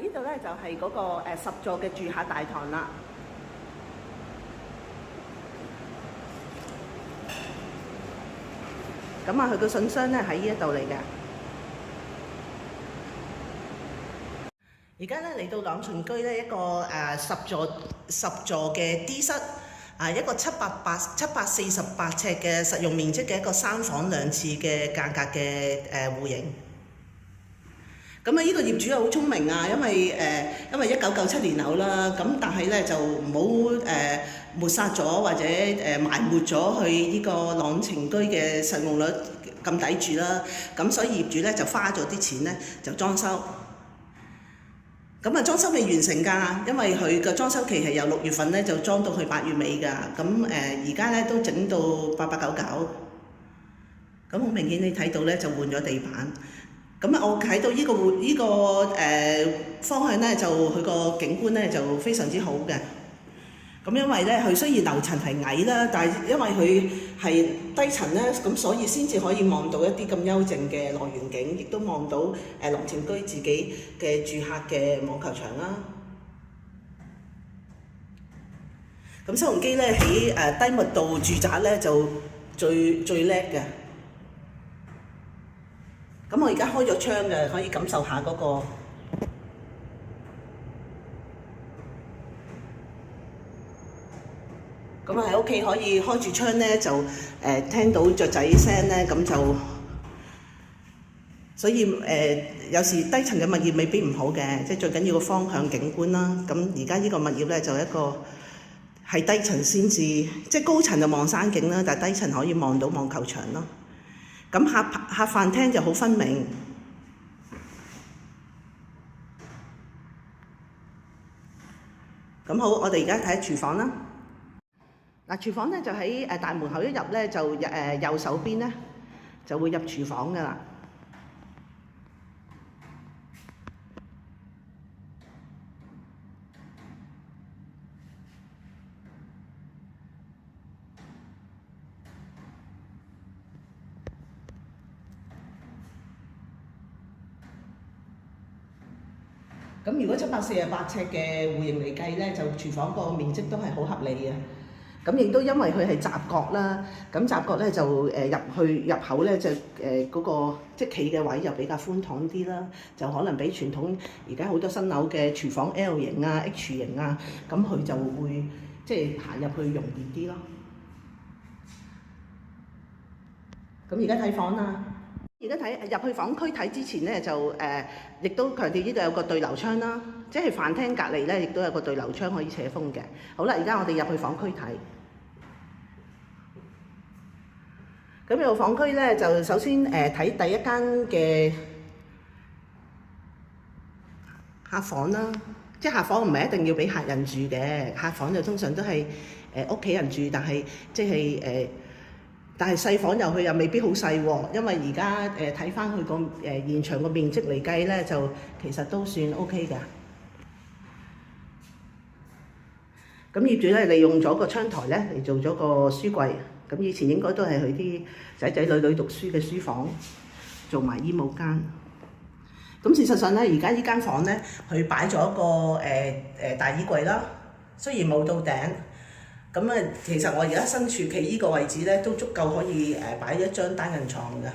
呢度咧就係嗰個10座嘅住客大堂啦。咁啊，佢個信箱咧喺呢一度嚟嘅。而家咧嚟到朗群居咧一個10座嘅 D 室，一個748尺嘅實用面積嘅一個3房2廁嘅間隔嘅戶型。咁啊，呢個業主又好聰明啊，因為1997年樓啦，咁但係咧就唔好抹殺咗或者埋沒咗去呢個朗群居嘅實用率咁抵住啦。咁所以業主咧就花咗啲錢咧就裝修。咁啊，裝修未完成㗎，因為佢嘅裝修期係由6月份咧就裝到去8月尾㗎。咁而家咧都整到8899。咁好明顯你睇到咧就換咗地板。咁啊，我睇到呢個方向咧，就佢個景觀咧就非常之好嘅。咁因為咧，佢雖然樓層係矮啦，但係因為佢係低層咧，咁所以先至可以望到一啲咁幽靜嘅樂園景，亦都望到朗群居自己嘅住客嘅網球場啦。咁收音機咧喺低密度住宅咧就最叻嘅。咁我而家開咗窗嘅，可以感受下嗰個。咁啊喺屋企可以開住窗咧，就聽到雀仔聲咧，咁就所以有時低層嘅物業未必唔好嘅，即係最緊要個方向景觀啦。咁而家呢個物業咧就一個係低層先至，即係高層就望山景啦，但係低層可以望到網球場咯。咁客飯廳就好分明。咁好，我哋而家睇下廚房啦。嗱，廚房咧就喺大門口一入咧，就右手邊咧就會入廚房噶啦。咁如果748尺嘅戶型嚟計咧，就廚房個面積都係好合理嘅。咁亦都因為佢係雜角啦，咁雜角咧就入口咧就嗰個即係企嘅位又比較寬敞啲啦，就可能比傳統而家好多新樓嘅廚房 L 型啊、H 型啊，咁佢就會即係行入去容易啲咯。咁而家睇房啦。而家睇入去房區睇之前咧，就亦都強調呢度有個對流窗啦，即係飯廳隔離咧，亦都有個對流窗可以斜風嘅。好啦，而家我哋入去房區睇。咁入房區咧，就首先睇第一間嘅客房啦，即係客房唔係一定要俾客人住嘅，客房就通常都係屋企人住，但係即係但係細房佢又未必好細喎，因為而家睇翻佢個現場個面積嚟計咧，就其實都算 OK 㗎。咁業主咧利用咗個窗台咧嚟做咗個書櫃，咁以前應該都係佢啲仔仔女女讀書嘅書房，做埋衣帽間。咁事實上咧，而家呢間房咧，佢擺咗一個大衣櫃啦，雖然冇到頂。咁啊，其實我而家身處企呢個位置咧，都足夠可以擺一張單人床㗎。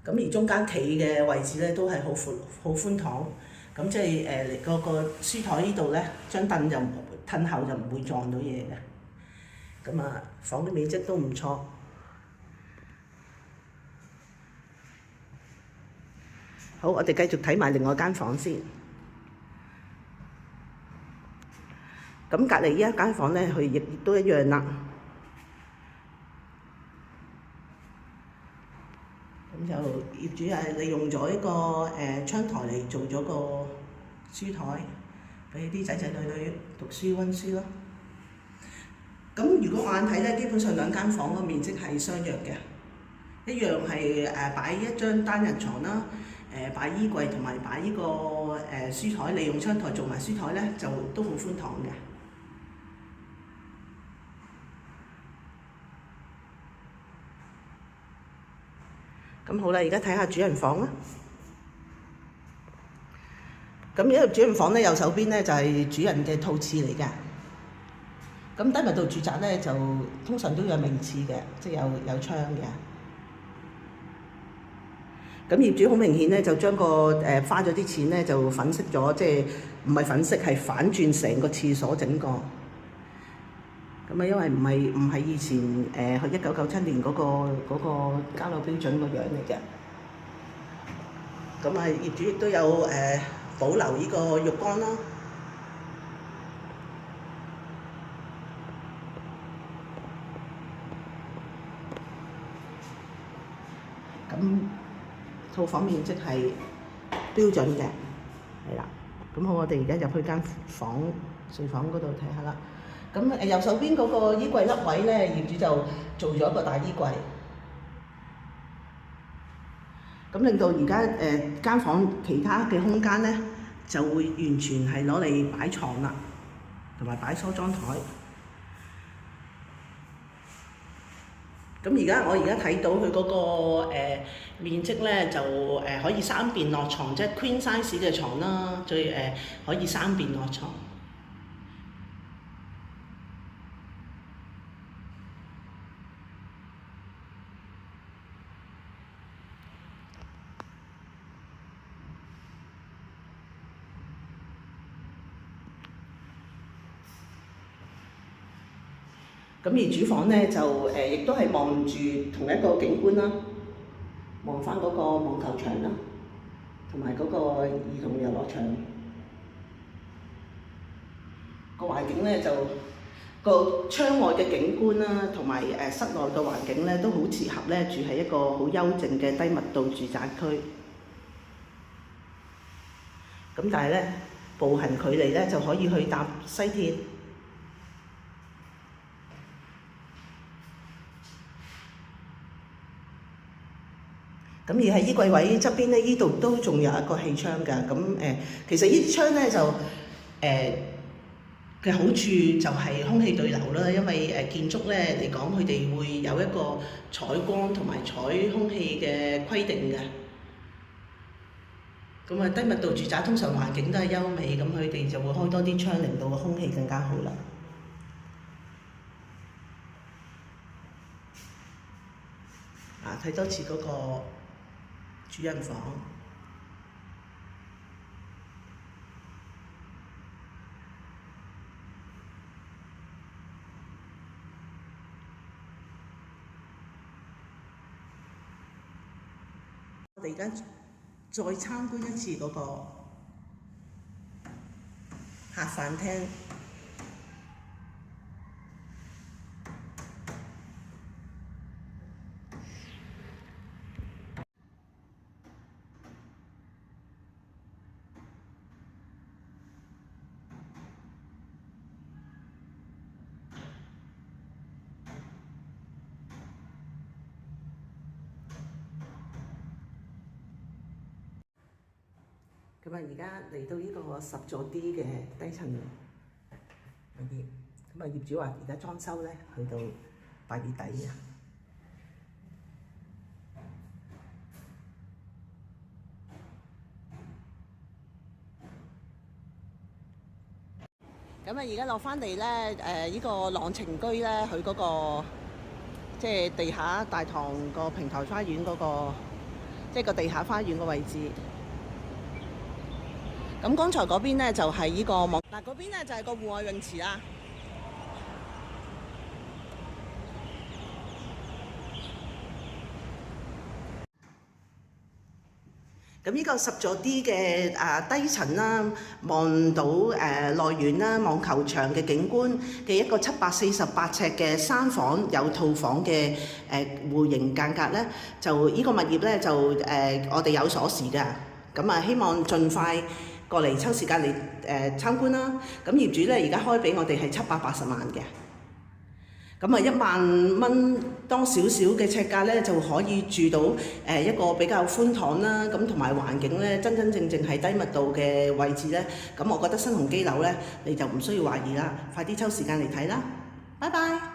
咁而中間企嘅位置咧，都係好寬敞。咁即係個書台呢度咧，張凳就褪後就唔會撞到嘢嘅。咁啊，房嘅面積都唔錯。好，我哋繼續睇埋另外間房先。咁隔離呢一間房咧，佢亦都一樣啦。咁就業主係利用咗一個窗台嚟做咗個書台，俾啲仔仔女女讀書温書咯。咁如果眼睇咧，基本上兩間房個面積係相若嘅，一樣係擺一張單人床啦，擺衣櫃同埋擺呢個書台，利用窗台做埋書台咧，就都好寬敞嘅。咁好啦，而家睇下主人房啦。咁一入主人房咧，右手邊咧就係主人嘅套廁嚟嘅。咁低密度住宅咧就通常都有明廁嘅，即係有窗嘅。咁業主好明顯咧就將個花咗啲錢咧就粉飾咗，即係唔係粉飾係反轉成個廁所整個。咁啊，因為唔係以前1997年嗰個交樓標準個樣嚟嘅。咁啊，業主亦都有保留呢個浴缸啦。咁套房面積係標準嘅，係啦。咁好，我哋而家入去間睡房嗰度睇下啦。咁右手邊嗰個衣櫃凹位咧，業主就做咗一個大衣櫃。咁令到而家間房其他嘅空間咧，就會完全係攞嚟擺床啦，同埋擺梳妝台。咁我而家睇到佢嗰個面積咧，就可以3邊落床，即係 Queen size 嘅床啦，最可以3邊落床。咁而主房咧就亦都係望住同一個景觀啦，望翻嗰個網球場啦，同埋嗰個兒童遊樂場。個環境咧就個窗外嘅景觀啦，同埋室內嘅環境咧都好切合咧住喺一個好幽靜嘅低密度住宅區。咁但係咧步行距離咧就可以去搭西鐵。咁而喺衣櫃位側邊咧，依度都仲有一個氣窗㗎。咁其實依啲窗咧就嘅好處就係空氣對流啦，因為建築咧嚟講，佢哋會有一個採光同埋採空氣嘅規定嘅。咁啊，低密度住宅通常環境都係優美，咁佢哋就會開多啲窗，令到個空氣更加好啦。睇多次嗰個主人房。我哋而家再參觀一次嗰個客飯廳。咁啊，而家嚟到呢個10座 D 嘅低層嗰啲，咁啊業主話而家裝修咧去到8月底啊。咁啊，而家落翻嚟咧，呢個朗晴居咧，佢嗰個即係地下大堂個平台花園嗰個，即係個地下花園個位置。咁剛才嗰邊咧就係呢個網，嗱嗰邊咧就係個戶外泳池啦。咁呢個10座 D 嘅低層啦，望到內園啦、網球場嘅景觀嘅一個748尺嘅3房有套房嘅戶型間隔咧，就呢個物業咧就我哋有鎖匙㗎。咁啊，希望盡快過嚟抽時間嚟參觀啦。咁業主咧而家開俾我哋係780萬嘅。咁啊，1萬蚊多少少嘅尺價咧，就可以住到一個比較寬敞啦。咁同埋環境咧，真真正正係低密度嘅位置咧。咁我覺得新鴻基樓咧，你就唔需要懷疑啦。快啲抽時間嚟睇啦，拜拜。